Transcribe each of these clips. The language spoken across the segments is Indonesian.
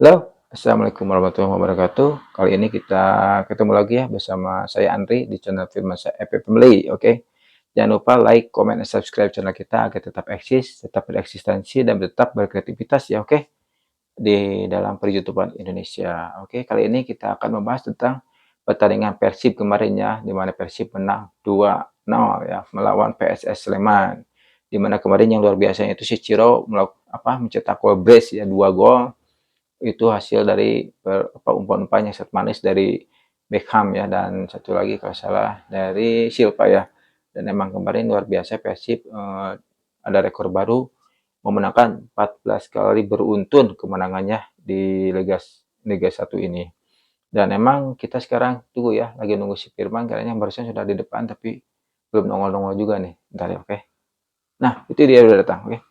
Halo, assalamualaikum warahmatullahi wabarakatuh. Kali ini kita ketemu lagi ya bersama saya Andri di channel Firmansyah FP Family. Oke, jangan lupa like, comment, dan subscribe channel kita agar tetap eksis, tetap bereksistensi, dan tetap berkreativitas ya. Oke, di dalam per-YouTuber Indonesia. Oke, kali ini kita akan membahas tentang pertandingan Persib kemarin ya, di mana Persib menang 2-0 ya melawan PSS Sleman. Di mana kemarin yang luar biasanya itu si Ciro mencetak gol brace ya 2 gol itu hasil dari umpan-umpan yang sangat manis dari Beckham ya, dan satu lagi kalau salah dari Silva ya. Dan emang kemarin luar biasa Persib ada rekor baru memenangkan 14 kali beruntun kemenangannya di Liga 1 ini. Dan emang kita sekarang tunggu ya, lagi nunggu si Firman kayaknya barusan sudah di depan tapi belum nongol-nongol juga nih. Bentar ya, oke. Nah, itu dia udah datang, oke.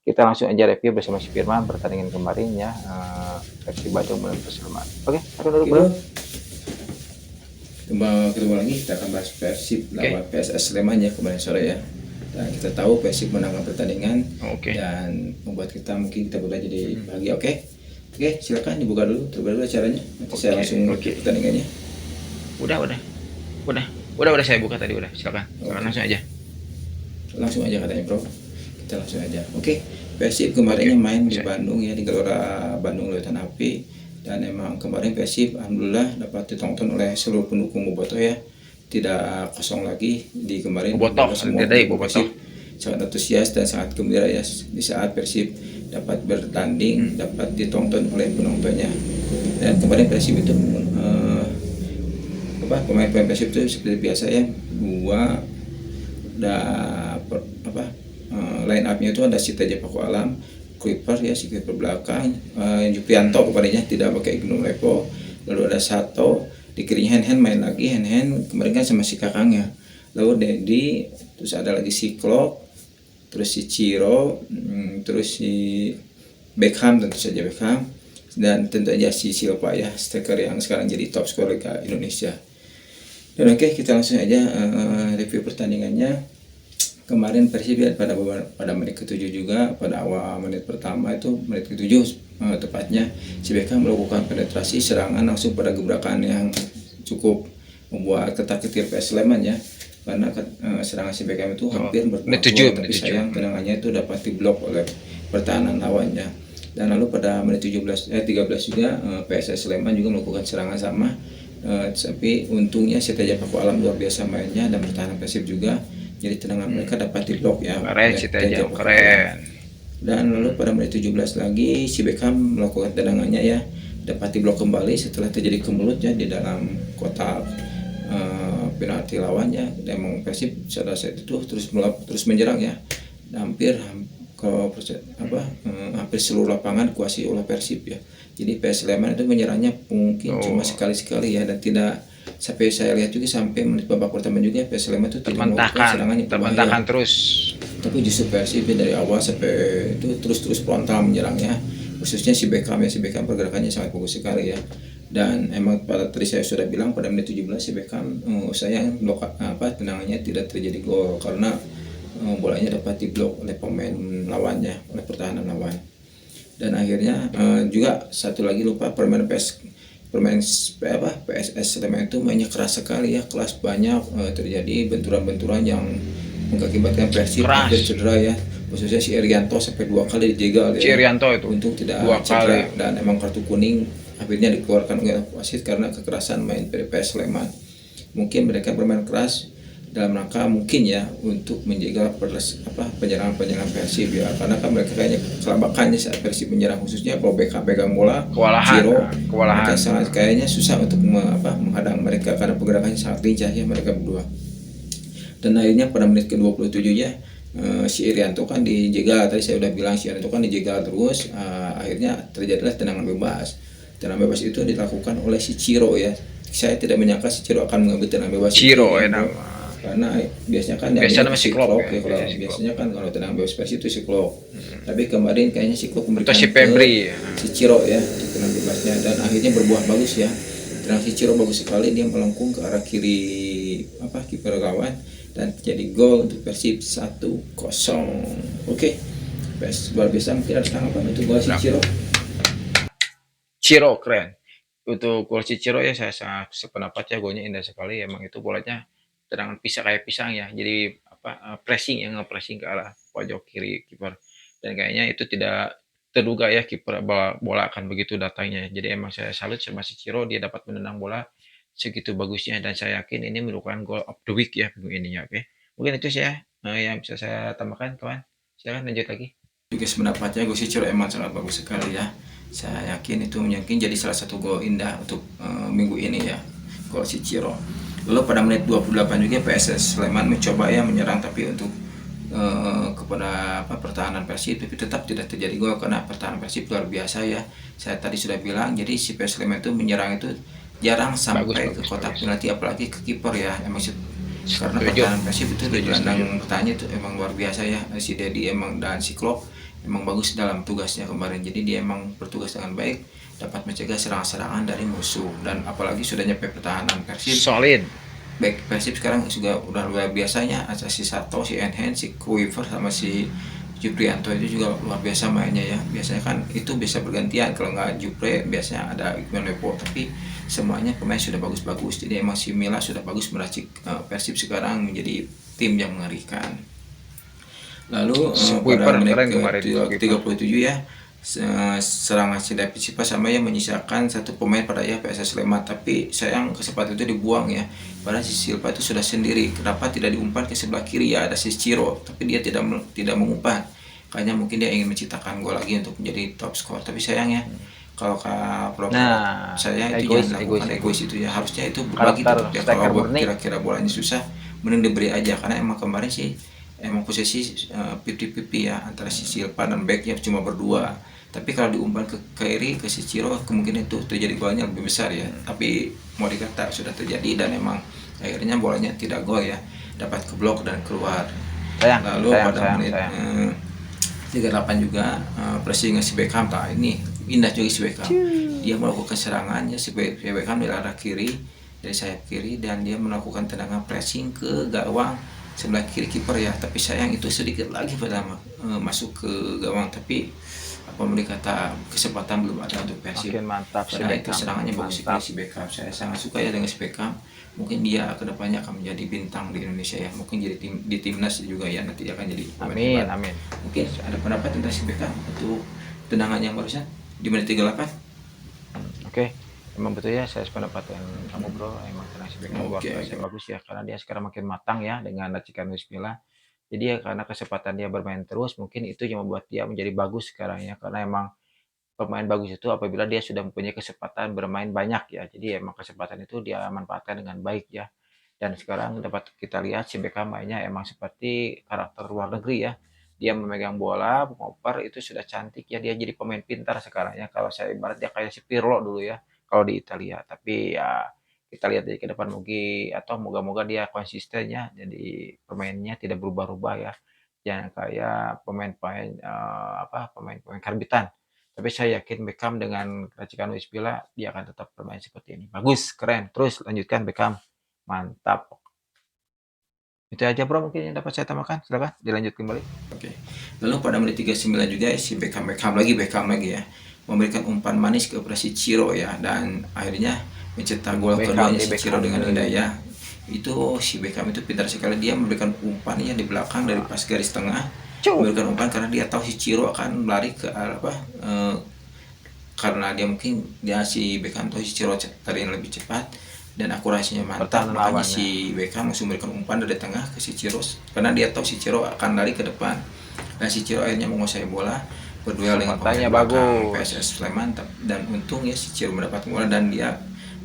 Kita langsung aja review bersama si Firman pertandingan kemarin ya, Persib Bandung melawan Persema. Oke, akan dulu bro. Ketemu lagi, kita akan bahas Persib lawan PSS Sleman ya kemarin sore ya. Dan kita tahu Persib menangkan pertandingan dan membuat kita berdua jadi bahagia. Oke, silakan dibuka dulu terlebih dahulu acaranya. Nanti saya langsung pertandingannya. Udah saya buka tadi udah. Silakan langsung aja. Langsung aja katanya bro. Kita langsung aja. Oke, Persib kemarinnya main di Bandung ya, di Gelora Bandung Lautan Api, dan emang kemarin Persib alhamdulillah dapat ditonton oleh seluruh pendukung Bobotoh ya, tidak kosong lagi di kemarin. Bobotoh semua Persib sangat antusias dan sangat gembira ya di saat Persib dapat bertanding, dapat ditonton oleh penontonnya. Dan kemarin Persib itu pemain-pemain Persib itu seperti biasa ya, line up-nya itu ada Sita Japako Alam, Kuiper ya, si Kuiper belakang, Juprianto kepadanya tidak pakai Gunung Lepo, lalu ada Sato, di kirinya Hen main lagi, Hen kemarin kan sama si kakangnya, lalu Dedi, terus ada lagi si Klok, terus si Ciro, terus si Beckham, tentu saja Beckham, dan tentu saja si Silva ya, striker yang sekarang jadi top skor Liga Indonesia. Dan oke, kita langsung aja review pertandingannya. Kemarin Persib pada menit ke-7 juga, pada awal menit pertama itu menit ke-7 tepatnya si Beckham melakukan penetrasi serangan langsung pada gebrakan yang cukup membuat ketar-ketir PS Sleman ya, karena serangan si Beckham itu hampir berkuasa, tapi sayang tendangannya itu dapat diblok oleh pertahanan lawannya. Dan lalu pada menit 13 juga PSS Sleman juga melakukan serangan sama, tapi untungnya Sita Japako Alam luar biasa mainnya dan pertahanan Persib juga, jadi tendangan mereka dapat diblok ya. Keren. Dan lalu pada menit 17 lagi si Beckham melakukan tendangannya ya, dapat diblok kembali setelah terjadi kemelut ya di dalam kotak penalti lawannya. Dan memang Persib pada saat itu terus menyerang ya, hampir seluruh lapangan dikuasai oleh Persib ya. Jadi PS Sleman itu menyerangnya mungkin cuma sekali-sekali ya, dan tidak sampai saya lihat juga sampai menit babak pertama juga PS Sleman itu tidak melakukan serangannya terbantahkan terus. Tapi justru Persib dari awal sampai itu terus frontal menyerangnya, khususnya si Beckham ya, si Beckham pergerakannya sangat bagus sekali ya. Dan emang tadi saya sudah bilang pada menit 17 si Beckham tendangannya tidak terjadi gol karena bolanya dapat diblok oleh pemain lawannya, oleh pertahanan lawan. Dan akhirnya juga satu lagi lupa, PSS Sleman itu mainnya keras sekali ya, kelas banyak, terjadi benturan-benturan yang mengakibatkan Persib hampir cedera ya, khususnya si Irianto sampai 2 kali dijegal ya. Irianto itu untung tidak cedera, dan emang kartu kuning akhirnya dikeluarkan oleh wasit karena kekerasan main PS Sleman. Mungkin mereka bermain keras dalam rangka mungkin ya untuk menjaga penyerangan Persib ya, karena kan mereka kayaknya kelabakannya saat Persib menyerang, khususnya kalau Beckham pegang bola, Ciro mereka sangat kayaknya susah untuk menghadang mereka karena pergerakannya sangat lincah ya mereka berdua. Dan akhirnya pada menit ke-27 ya, si Irianto kan dijegal, tadi saya udah bilang si Irianto kan dijegal terus, akhirnya terjadilah tendangan bebas. Tendangan bebas itu dilakukan oleh si Ciro ya. Saya tidak menyangka si Ciro akan mengambil tendangan bebas Ciro karena biasanya kan si Klok ya, kalau biasanya kan kalau tendangan bebas Persib itu si Klok. Tapi kemarin kayaknya si Klok memberikan si Febri si Ciro ya tendangan bebasnya, dan akhirnya berbuah bagus ya. Tendangan si Ciro bagus sekali, dia melengkung ke arah kiri kiper lawan dan jadi gol untuk Persib 1-0. Oke. Luar biasa, mungkin ada tanggapan untuk gol si Ciro. Ciro keren. Untuk gol Ciciro ya saya sangat sependapat ya, golnya indah sekali. Emang itu bolanya tendangan pisah kayak pisang ya. Jadi apa pressing yang nge-pressing ke arah pojok kiri kiper. Dan kayaknya itu tidak terduga ya kiper bola akan begitu datangnya. Jadi emang saya salut sama Ciciro, dia dapat menendang bola segitu bagusnya, dan saya yakin ini merupakan goal of the week ya minggu ini ya. Oke. Mungkin itu sih ya yang bisa saya tambahkan kawan. Silakan lanjut lagi. Juga sependapatnya Go Cicero emang sangat bagus sekali ya. Saya yakin itu mungkin jadi salah satu gol indah untuk minggu ini ya, gol Cicero. Lalu pada menit 28 juga PSS Sleman mencoba ya menyerang, tapi untuk kepada pertahanan Persib, tapi tetap tidak terjadi gol karena pertahanan Persib luar biasa ya. Saya tadi sudah bilang, jadi si PSS Sleman itu menyerang itu jarang Bagus sampai ke bagus kotak bagus. penalti, apalagi ke kiper ya. Emang karena Setuju. pertahanan Persib itu di Setuju gelandang setuju. bertanya itu emang luar biasa ya, si Dedi emang dan si Klok emang bagus dalam tugasnya kemarin, jadi dia emang bertugas dengan baik, dapat mencegah serangan-serangan dari musuh, dan apalagi sudah nyampe pertahanan Persib. Solid. Baik Persib sekarang juga udah luar biasanya, ada si Sato, si Enhen, si Kuiver sama si Juprianto itu juga luar biasa mainnya ya. Biasanya kan itu bisa bergantian, kalau nggak Jupre biasanya ada Iqbal Lepo, tapi semuanya pemain sudah bagus-bagus. Jadi emang si Mila sudah bagus meracik Persib sekarang menjadi tim yang mengerikan. Lalu pada Sweeper menit keren kemarin Sweeper. ke-37 ya, serangan si David Silva sama yang menyisakan satu pemain pada ya PSS Sleman, tapi sayang kesempatan itu dibuang ya. Padahal si Silva itu sudah sendiri, kenapa tidak diumpan ke sebelah kiri ya, ada si Ciro, tapi dia tidak mengumpan. Kayaknya mungkin dia ingin menciptakan gol lagi untuk menjadi top skor, tapi sayang ya, kalau Nah, saya itu egois, jangan egois, dilakukan, egois egois. itu ya, harusnya itu berbagi Karakter tetap ya. striker Kalau murni. kira-kira bolanya susah, mending diberi aja, karena emang kemarin sih emang posisi 50-50 ya antara si Silva dan back yang cuma berdua, tapi kalau diumpan ke kiri ke si Ciro kemungkinan itu terjadi golnya lebih besar ya, tapi mau dikata sudah terjadi, dan emang akhirnya bolanya tidak gol ya, dapat keblok dan keluar. Sayang, Lalu sayang, pada sayang, menit sayang. 38 juga pressing si Beckham, ini indah juga si Beckham, dia melakukan serangannya si Beckham dari arah kiri, dari sayap kiri, dan dia melakukan tendangan pressing ke gawang sebelah kiri kiper ya, tapi sayang itu sedikit lagi pertama masuk ke gawang, tapi apa mau dikata kesempatan belum ada untuk Persib, Makin mantap si karena itu Beckham. serangannya bagus sekali Mantap. si Beckham. Saya sangat suka ya dengan si Beckham, mungkin dia kedepannya akan menjadi bintang di Indonesia ya, mungkin jadi di timnas juga ya, nanti akan jadi pemain Amin, hebat. amin. Mungkin ada pendapat tentang si Beckham untuk tendangan yang barusan di menit 38. Oke, emang betul ya saya sependapat dengan kamu bro. Emang tenang si Beckham luar Oke, biasa oke. bagus ya, karena dia sekarang makin matang ya dengan racikan Luis Milla. Jadi ya karena kesempatan dia bermain terus, mungkin itu yang membuat dia menjadi bagus sekarang ya. Karena emang pemain bagus itu apabila dia sudah mempunyai kesempatan bermain banyak ya. Jadi emang kesempatan itu dia manfaatkan dengan baik ya. Dan sekarang dapat kita lihat si Beckham mainnya emang seperti karakter luar negeri ya. Dia memegang bola, mengoper itu sudah cantik ya. Dia jadi pemain pintar sekarang ya. Kalau saya ibarat dia kayak si Pirlo dulu ya. Kalau di Italia. Tapi ya kita lihat dari ke depan mungkin atau moga-moga dia konsisten ya. Jadi pemainnya tidak berubah-ubah ya. Jangan kayak pemain-pemain pemain-pemain karbitan. Tapi saya yakin Beckham dengan racikan Luis Milla dia akan tetap bermain seperti ini. Bagus, keren. Terus lanjutkan Beckham. Mantap. Itu aja bro mungkin yang dapat saya tambahkan. Silakan dilanjut kembali. Oke. Lalu pada menit 39 juga si Beckham lagi ya, memberikan umpan manis ke operasi Ciro ya, dan akhirnya mencetak gol Beckham keduanya di si Ciro Beckham dengan indah deh. ya. Itu si Beckham itu pintar sekali, dia memberikan umpannya di belakang dari pas garis tengah, Cuk. memberikan umpan karena dia tahu si Ciro akan lari ke arah karena dia mungkin dia si Beckham tahu si Ciro tadi yang lebih cepat dan akurasinya mantap, Pertahanan makanya lawannya. si Beckham langsung memberikan umpan dari tengah ke si Ciro karena dia tahu si Ciro akan lari ke depan, dan si Ciro akhirnya menguasai bola, berduel dengan pemain Kesempatannya belakang bagus. PSS Sleman, dan untung ya si Ciro mendapat bola dan dia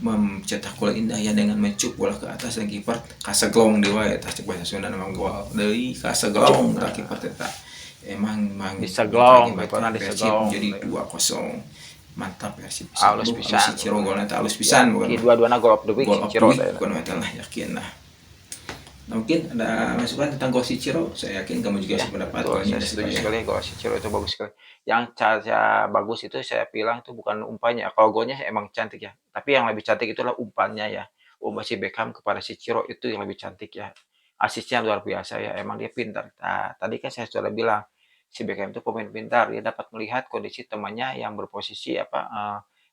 mencetak gol indah ya dengan mencup bola ke atas, dan kiper kaseglong di wae tah cek bahasa Sunda nama gol deui kaseglong tah kiper teh emang Diseglong, mengakibatkan kiperna Persib diseglong. menjadi 2-0. Mantap Persib bisa, Alus alus si pisan Ciro pokoknya. golnya teh alus pisan, bukan Yakin dua-duanya goal of the week gol si of the Ciro week, teh. bukan mah lah yakin lah. Nah, mungkin ada masukan tentang gol si Ciro, saya yakin kamu juga Ya, sependapat betul. golnya Saya ada setuju sekali ya. sekali kalau si Ciro itu bagus sekali. Yang cara bagus itu saya bilang itu bukan umpannya. Kalau golnya emang cantik ya. Tapi yang lebih cantik itulah umpannya ya. Umpan si Beckham kepada si Ciro itu yang lebih cantik ya. Asisnya luar biasa ya. Emang dia pintar. Nah, tadi kan saya sudah bilang si Beckham itu pemain pintar. Dia dapat melihat kondisi temannya yang berposisi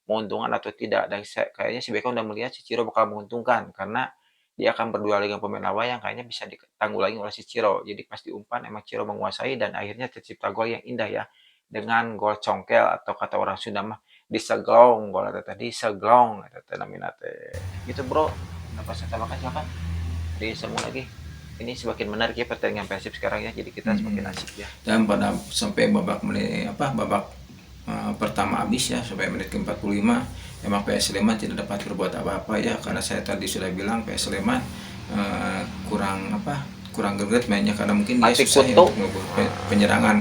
menguntungkan atau tidak. Dan kayaknya si Beckham udah melihat si Ciro bakal menguntungkan karena dia akan berduel dengan pemain lawan yang kayaknya bisa ditanggulangi oleh si Ciro. Jadi pas diumpan emang Ciro menguasai dan akhirnya tercipta gol yang indah ya. Dengan gol congkel atau kata orang Sunda mah diseglong gol eta teh diseglong eta teh namina teh. Gitu bro. Dapat saya tambahkan silakan. Disambung lagi. Ini semakin menarik ya pertandingan Persib sekarang ya. Jadi kita semakin asik ya. Dan pada sampai babak pertama habis ya sampai menit ke-45 memang PS Sleman tidak dapat berbuat apa-apa ya karena saya tadi sudah bilang PS Sleman kurang greget mainnya karena mungkin dia susah ya untuk melakukan penyerangan.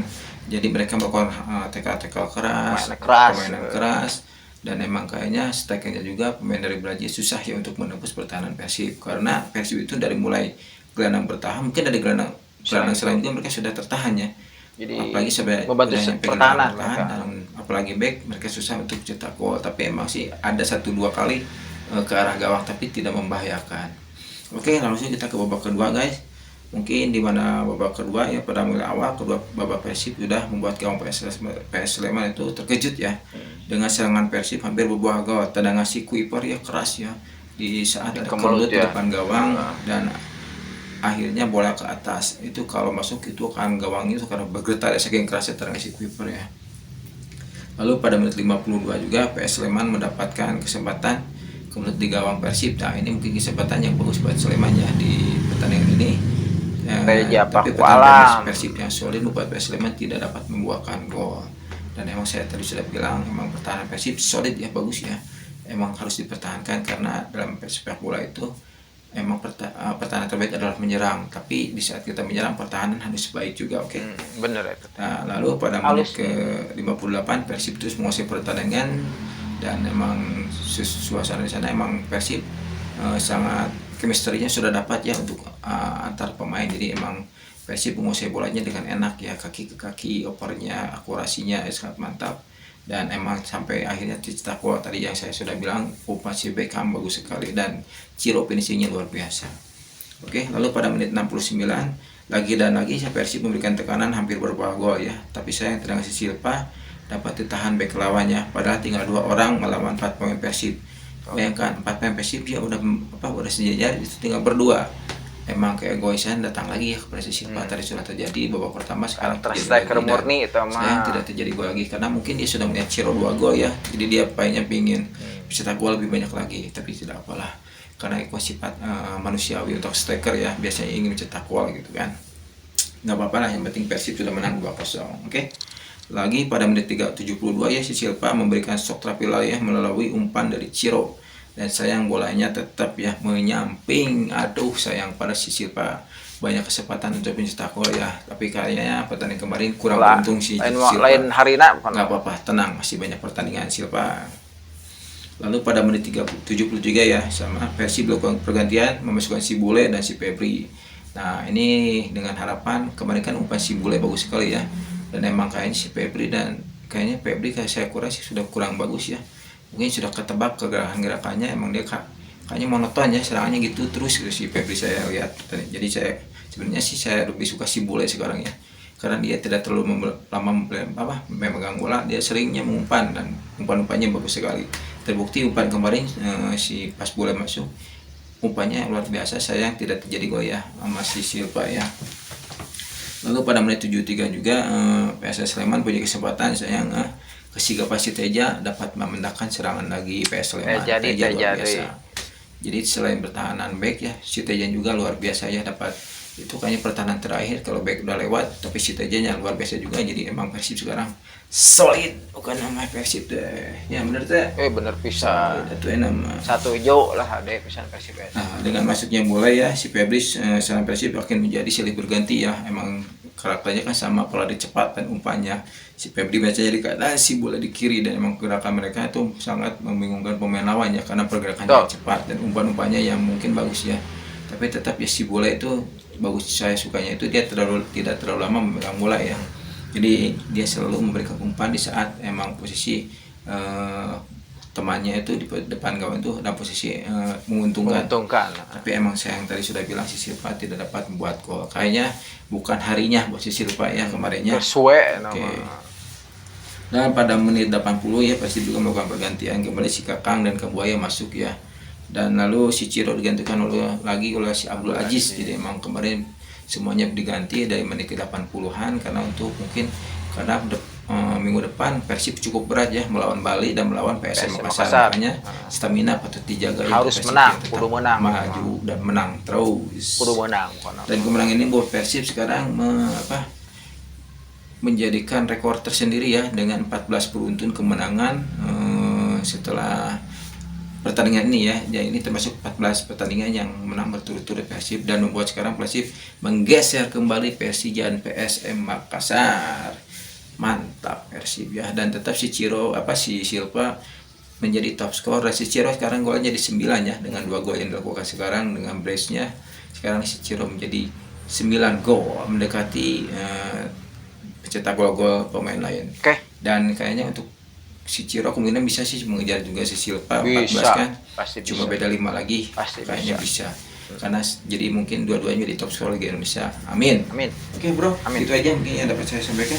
Jadi mereka melakukan tackle keras, permainan keras dan emang kayaknya strikernya juga pemain dari Brazil susah ya untuk menembus pertahanan Persib karena Persib itu dari mulai gelandang bertahan mungkin dari gelandang selanjutnya mereka sudah tertahan ya. Jadi Apalagi sampai membantu udah nyampe pertahanan gelandang bertahan dan apalagi back mereka susah untuk cetak gol tapi emang sih ada 1-2 kali ke arah gawang tapi tidak membahayakan. Oke, langsung kita ke babak kedua guys. Mungkin di mana babak kedua ya pada mulai awal kedua babak Persib sudah membuat gawang PS Sleman itu terkejut ya dengan serangan Persib hampir berbuah gawang. Tendangan si Kuiper ya keras ya di saat ada kemelut di depan gawang dan akhirnya bola ke atas itu kalau masuk itu akan gawang itu karena bergetar ya saking kerasnya tendangan si Kuiper ya. Lalu pada menit 52 juga PS Sleman mendapatkan kesempatan kemudian di gawang Persib. Nah ini mungkin kesempatan yang bagus buat Sleman ya di pertandingan ini. Tapi pertandingan Persib yang solid membuat PS Sleman tidak dapat membuahkan gol. Dan emang saya tadi sudah bilang emang pertahanan Persib solid ya bagus ya. Emang harus dipertahankan karena dalam sepak bola itu emang pertahanan terbaik adalah menyerang. Tapi di saat kita menyerang pertahanan harus baik juga, oke? Bener itu. Nah, lalu pada menit ke 58 Persib terus menguasai pertandingan dan emang suasana di sana emang Persib sangat chemistry-nya sudah dapat ya untuk antar pemain. Jadi emang Persib menguasai bolanya dengan enak ya, kaki ke kaki, opernya, akurasinya sangat mantap. Dan emang sampai akhirnya dicetak gol tadi yang saya sudah bilang umpan si Beckham bagus sekali dan Ciro finishingnya luar biasa. Oke, lalu pada menit 69 lagi dan lagi Persib memberikan tekanan hampir berbuah gol ya. Tapi sayang tendangan si Silva dapat ditahan bek lawannya. Padahal tinggal 2 orang melawan 4 pemain Persib. Bayangkan 4 pemain Persib ya udah sejajar itu tinggal berdua. Emang kayak egoisan datang lagi ya kepada si Silva tadi sudah terjadi babak pertama sekarang striker murni itu mah. Sayang tidak terjadi gol lagi karena mungkin dia sudah melihat Ciro 2 gol ya. Jadi dia pengen cetak gol lebih banyak lagi tapi tidak apalah. Karena itu sifat manusiawi untuk striker ya biasanya ingin mencetak gol gitu kan. Nggak apa-apa lah yang penting Persib sudah menang 2-0. Oke. Lagi pada menit 72 ya si Silva memberikan shock terapi ya melalui umpan dari Ciro. Dan sayang bolanya tetap ya menyamping. Aduh sayang pada si Silva banyak kesempatan untuk mencetak gol ya. Tapi kayaknya pertandingan kemarin kurang beruntung si Silva. Lain hari nak. Nggak apa-apa tenang masih banyak pertandingan Silva. Lalu pada menit 73 ya sama Persib melakukan pergantian memasukkan si Bule dan si Febri. Nah ini dengan harapan kemarin kan umpan si Bule bagus sekali ya. Dan emang kayaknya si Febri kayak saya kurang sih sudah kurang bagus ya. Mungkin sudah ketebak gerakannya emang dia kayaknya monoton ya serangannya gitu terus si Febri saya lihat. Jadi sebenarnya sih saya lebih suka si Bule sekarang ya. Karena dia tidak terlalu lama memegang bola, dia seringnya mengumpan dan umpan-umpannya bagus sekali. Terbukti umpan kemarin si pas Bule masuk umpannya luar biasa, sayang tidak terjadi gol ya sama si Silva ya. Lalu pada menit 73 juga PSS Sleman punya kesempatan sayang Kesiga Pasiteja dapat memendahkan serangan lagi PS Sleman. Teja luar biasa. Jadi selain pertahanan back ya, si Teja juga luar biasa ya dapat itu kayaknya pertahanan terakhir kalau back udah lewat tapi si Tejanya luar biasa juga. Jadi emang Persib sekarang solid bukan nama Persib deh. Ya bener teh. Bener pisan. Itu nama. Satu hijau lah ada pisan Persib. Nah, dengan masuknya bola ya si Febri serangan Persib akan menjadi silih berganti ya. Emang karakternya kan sama pola cepat dan umpannya. Si Febri biasanya di kanan, si bola di kiri dan emang gerakan mereka itu sangat membingungkan pemain lawannya karena pergerakannya cepat dan umpan-umpannya yang mungkin bagus ya. Tapi tetap ya si bola itu bagus, saya sukanya itu dia tidak terlalu lama memegang bola ya. Jadi dia selalu memberikan umpan di saat emang posisi temannya itu di depan gawang itu dalam posisi menguntungkan. Tapi emang saya yang tadi sudah bilang si Silva tidak dapat membuat gol. Kayaknya bukan harinya buat si Silva ya kemarinnya. Sesuai nama. Dan pada menit 80 ya Persib juga melakukan pergantian, kembali si Kakang dan Kebuaya masuk ya. Dan lalu si Ciro digantikan lagi oleh si Abdul Aziz. Jadi emang kemarin semuanya diganti dari menit ke 80-an karena untuk mungkin karena minggu depan Persib cukup berat ya melawan Bali dan melawan PSM Makassar. Makanya stamina patut dijaga ya, Harus Persib menang, tetap kudu menang. maju dan menang terus. Kudu menang. Dan kemenangan ini buat Persib sekarang menjadikan rekor tersendiri ya dengan 14 beruntun kemenangan setelah pertandingan ini ya. Ini termasuk 14 pertandingan yang menang berturut-turut Persib dan membuat sekarang Persib menggeser kembali Persija dan PSM Makassar. Mantap Persib ya, dan tetap si Silva menjadi top skor. Si Ciro sekarang golnya jadi 9 ya, dengan 2 gol yang dilakukan sekarang dengan brace-nya. Sekarang si Ciro menjadi 9 gol, mendekati pencetak gol-gol pemain lain. Oke. Dan kayaknya untuk si Ciro kemungkinan bisa sih mengejar juga si Silva 14 Bisa, kan. pasti Cuma bisa. beda 5 lagi. Pasti kayaknya bisa. Karena jadi mungkin dua-duanya di top skor Liga Indonesia. Amin. Amin. Oke bro, Amin. itu aja mungkin yang dapat saya sampaikan.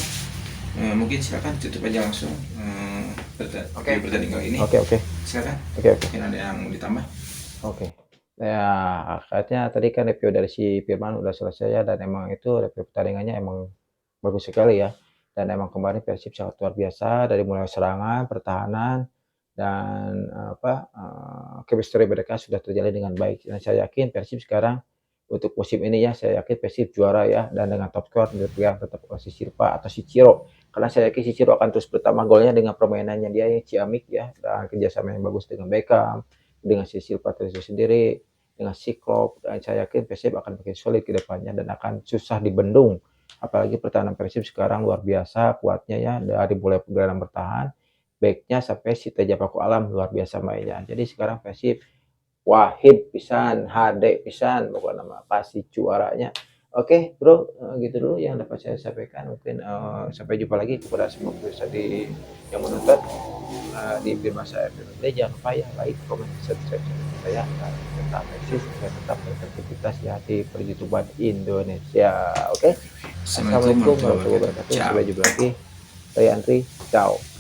Mungkin silakan tutup aja langsung pertandingan kali ini. Oke. Silakan. Oke. Mungkin ada yang mau ditambah. Oke. Ya, kayaknya tadi kan review dari si Firman udah selesai ya, dan emang itu review pertandingannya emang bagus sekali ya. Dan emang kemarin Persib sangat luar biasa dari mulai serangan, pertahanan, dan chemistry mereka sudah terjalin dengan baik. Dan saya yakin Persib sekarang untuk musim ini ya, saya yakin Persib juara ya, dan dengan top skor dipegang tetap oleh si Silva atau si Ciro. Karena saya yakin si Ciro akan terus bertambah golnya dengan permainannya dia yang ciamik ya, dan kerjasama yang bagus dengan Beckham, dengan si Silva itu sendiri, dengan si Klopp, dan saya yakin Persib akan makin solid ke depannya dan akan susah dibendung. Apalagi pertahanan Persib sekarang luar biasa kuatnya ya, dari mulai gelandang bertahan, backnya sampai si Teja Paku Alam luar biasa mainnya. Jadi sekarang Persib wahid pisan, HD pisan, pokoknya nama pasti juaranya. Oke bro, gitu dulu yang dapat saya sampaikan. Mungkin sampai jumpa lagi kepada semua pemirsa yang menonton di Firman Saya FPMLay. Jangan lupa ya like, komen, subscribe channel saya, dan tetap eksis dan tetap beraktivitas ya di per-YouTubean Indonesia. Oke, assalamualaikum warahmatullahi wabarakatuh. Sampai jumpa lagi. Saya Andri, ciao.